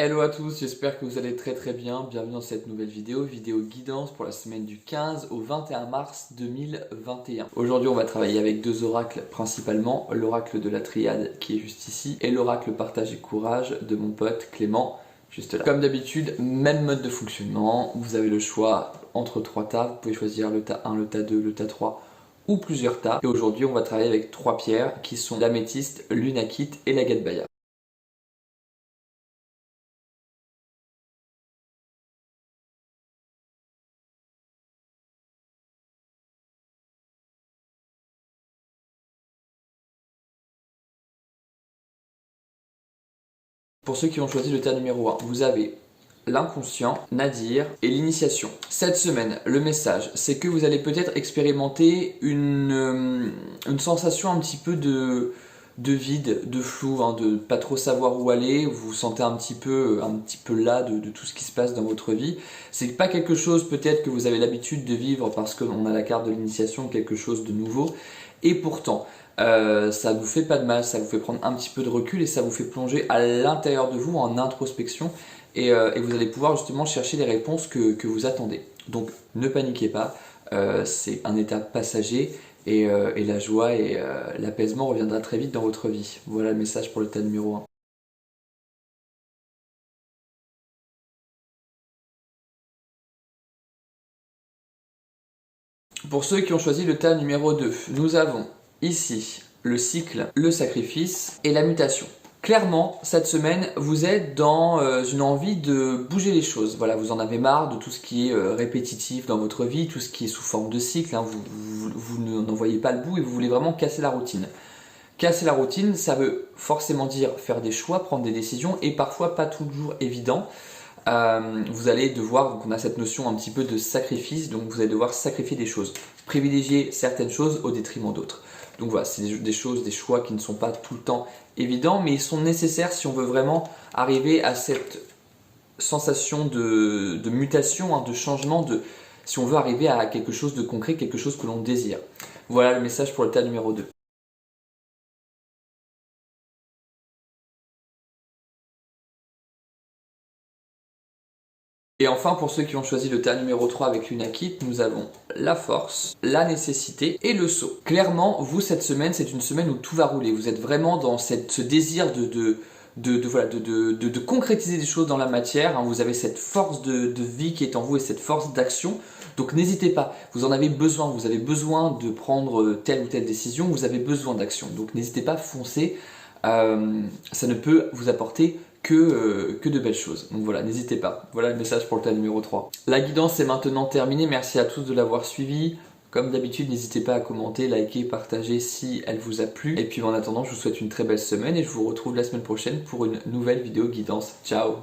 Hello à tous, j'espère que vous allez très bien. Bienvenue dans cette nouvelle vidéo guidance pour la semaine du 15 au 21 mars 2021. Aujourd'hui, on va travailler avec deux oracles principalement, l'oracle de la triade qui est juste ici et l'oracle partage et courage de mon pote Clément, juste là. Comme d'habitude, même mode de fonctionnement, vous avez le choix entre trois tas, vous pouvez choisir le tas 1, le tas 2, le tas 3 ou plusieurs tas. Et aujourd'hui, on va travailler avec trois pierres qui sont l'améthyste, l'unakite et l'agate baya. Pour ceux qui ont choisi le tas numéro 1, vous avez l'inconscient, Nadir et l'initiation. Cette semaine, le message, c'est que vous allez peut-être expérimenter une sensation un petit peu de vide, de flou, hein, de pas trop savoir où aller, vous vous sentez un petit peu là de tout ce qui se passe dans votre vie. C'est pas quelque chose peut-être que vous avez l'habitude de vivre parce qu'on a la carte de l'initiation, quelque chose de nouveau. Et pourtant, ça vous fait pas de mal, ça vous fait prendre un petit peu de recul et ça vous fait plonger à l'intérieur de vous en introspection et vous allez pouvoir justement chercher les réponses que vous attendez. Donc ne paniquez pas, c'est un état passager et la joie et l'apaisement reviendra très vite dans votre vie. Voilà le message pour le tas numéro 1. Pour ceux qui ont choisi le tas numéro 2, nous avons ici le cycle, le sacrifice et la mutation. Clairement, cette semaine, vous êtes dans une envie de bouger les choses. Voilà, vous en avez marre de tout ce qui est répétitif dans votre vie, tout ce qui est sous forme de cycle. Hein, vous n'en voyez pas le bout et vous voulez vraiment casser la routine. Casser la routine, ça veut forcément dire faire des choix, prendre des décisions et parfois pas toujours évident. Vous allez devoir, donc on a cette notion un petit peu de sacrifice, donc vous allez devoir sacrifier des choses, privilégier certaines choses au détriment d'autres. Donc voilà, c'est des choses, des choix qui ne sont pas tout le temps évidents, mais ils sont nécessaires si on veut vraiment arriver à cette sensation de mutation, hein, de changement, si on veut arriver à quelque chose de concret, quelque chose que l'on désire. Voilà le message pour le tas numéro 2. Et enfin, pour ceux qui ont choisi le tas numéro 3 avec l'unakite, nous avons la force, la nécessité et le saut. Clairement, vous, cette semaine, c'est une semaine où tout va rouler. Vous êtes vraiment dans ce désir de concrétiser des choses dans la matière. Hein. Vous avez cette force de vie qui est en vous et cette force d'action. Donc n'hésitez pas, vous en avez besoin. Vous avez besoin de prendre telle ou telle décision. Vous avez besoin d'action. Donc n'hésitez pas, foncez. Ça ne peut vous apporter que de belles choses. Donc voilà, n'hésitez pas. Voilà le message pour le tas numéro 3. La guidance est maintenant terminée. Merci à tous de l'avoir suivi. Comme d'habitude, n'hésitez pas à commenter, liker, partager si elle vous a plu. Et puis en attendant, je vous souhaite une très belle semaine et je vous retrouve la semaine prochaine pour une nouvelle vidéo guidance. Ciao!